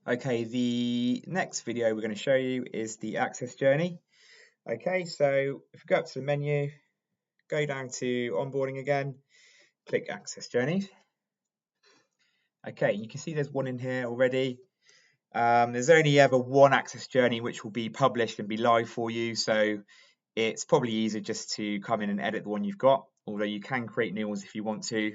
Okay, the next video we're going to show you is the access journey. Okay, so if we go up to the menu, go down to onboarding again, click access journeys. Okay, you can see there's one in here already. There's only ever one access journey which will be published and be live for you, so it's probably easier just to come in and edit the one you've got, although you can create new ones if you want to.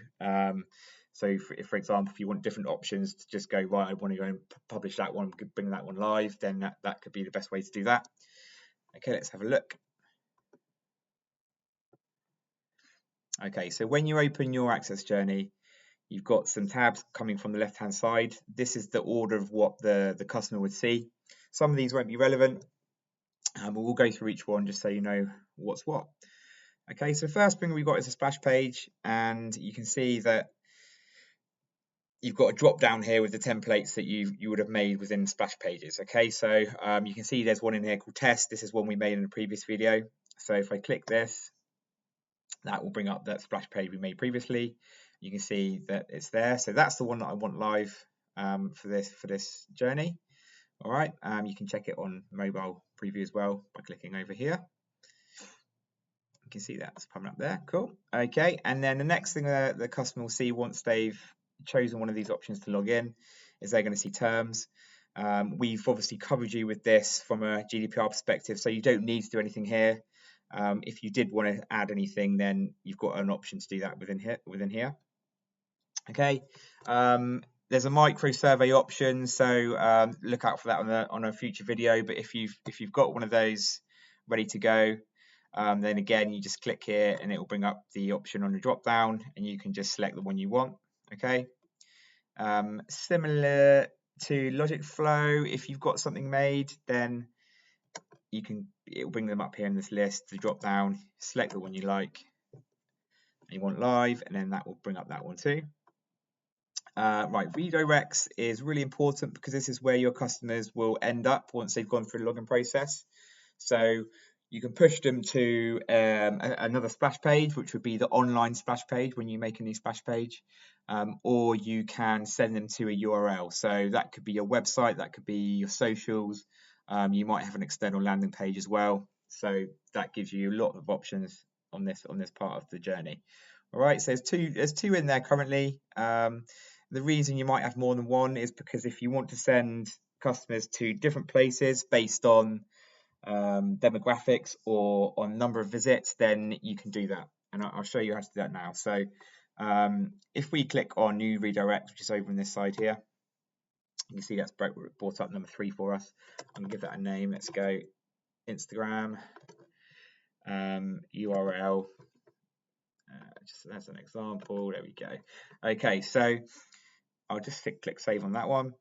So for example, if you want different options to just go, right, I want to go and publish that one, bring that one live, then that could be the best way to do that. Okay, let's have a look. Okay, so when you open your access journey, you've got some tabs coming from the left-hand side. This is the order of what the customer would see. Some of these won't be relevant, but we'll go through each one just so you know what's what. Okay, so first thing we've got is a splash page, and you can see that you've got a drop down here with the templates that you would have made within splash pages. Okay, so you can see there's one in here called test. This is one we made in a previous video. So if I click this, that will bring up that splash page we made previously. You can see that it's there. So that's the one that I want live for this journey. All right, you can check it on mobile preview as well by clicking over here. You can see that's coming up there. Cool. Okay, and then the next thing that the customer will see once they've chosen one of these options to log in is they're going to see terms. We've obviously covered you with this from a GDPR perspective, so you don't need to do anything here. If you did want to add anything, then you've got an option to do that within here. Okay. There's a micro survey option, so look out for that on a future video. But if you've got one of those ready to go, then again you just click here and it will bring up the option on the drop down, and you can just select the one you want. Okay. Similar to Logicflow, if you've got something made, then it will bring them up here in this list. The drop down, select the one you like, and you want live, and then that will bring up that one too. Right, redirects is really important because this is where your customers will end up once they've gone through the login process. So you can push them to another splash page, which would be the online splash page when you make a new splash page, or you can send them to a URL. So that could be your website, that could be your socials. You might have an external landing page as well. So that gives you a lot of options on this part of the journey. All right, so there's two in there currently. The reason you might have more than one is because if you want to send customers to different places based on demographics or on number of visits, then you can do that. And I'll show you how to do that now. So if we click on new redirect, which is over on this side here, you can see that's brought up number 3 for us. I'm gonna give that a name. Let's go Instagram URL. Just as an example, there we go. Okay, so I'll just click save on that one.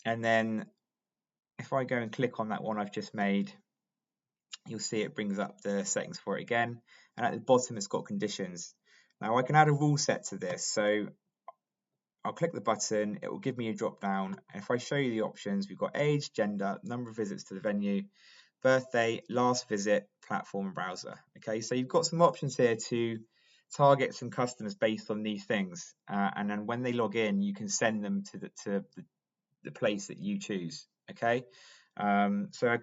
And then if I go and click on that one I've just made, you'll see it brings up the settings for it again. And at the bottom, it's got conditions. Now I can add a rule set to this. So I'll click the button, it will give me a drop down. And if I show you the options, we've got age, gender, number of visits to the venue, birthday, last visit, platform, and browser. Okay, so you've got some options here to target some customers based on these things. And then when they log in, you can send them to the place that you choose. Okay, so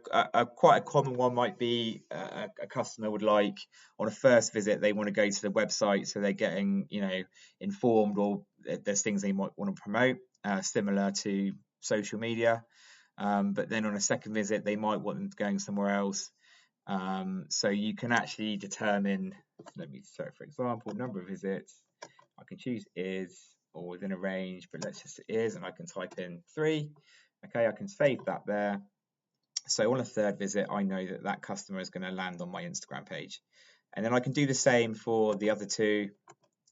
quite a common one might be a customer would like on a first visit they want to go to the website so they're getting informed, or there's things they might want to promote similar to social media, but then on a second visit they might want them going somewhere else. So you can actually determine, let me say for example, number of visits. I can choose is or within a range, but let's just is, and I can type in 3. Okay, I can save that there. So on a third visit, I know that that customer is going to land on my Instagram page. And then I can do the same for the other two,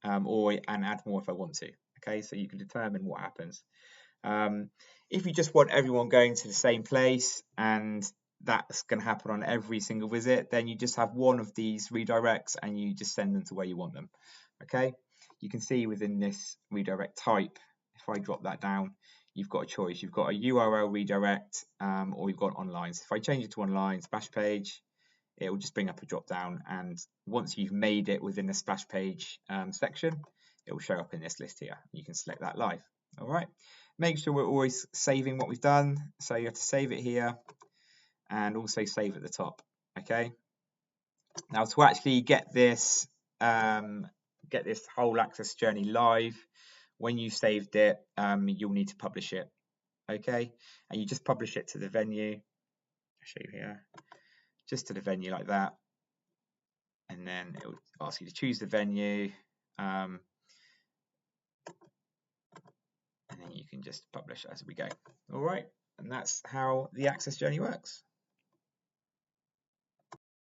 and add more if I want to. Okay, so you can determine what happens. If you just want everyone going to the same place and that's going to happen on every single visit, then you just have one of these redirects and you just send them to where you want them. Okay, you can see within this redirect type, if I drop that down, you've got a choice. You've got a URL redirect, or you've got online. So if I change it to online splash page, it will just bring up a drop down, and once you've made it within the splash page section, it will show up in this list here. You can select that live. All right. make sure we're always saving what we've done. So you have to save it here and also save at the top. Okay. Now to actually get this whole Access journey live, when you saved it, you'll need to publish it. Okay, and you just publish it to the venue. I'll show you here, just to the venue like that, and then it will ask you to choose the venue, and then you can just publish as we go. All right, and that's how the Access journey works.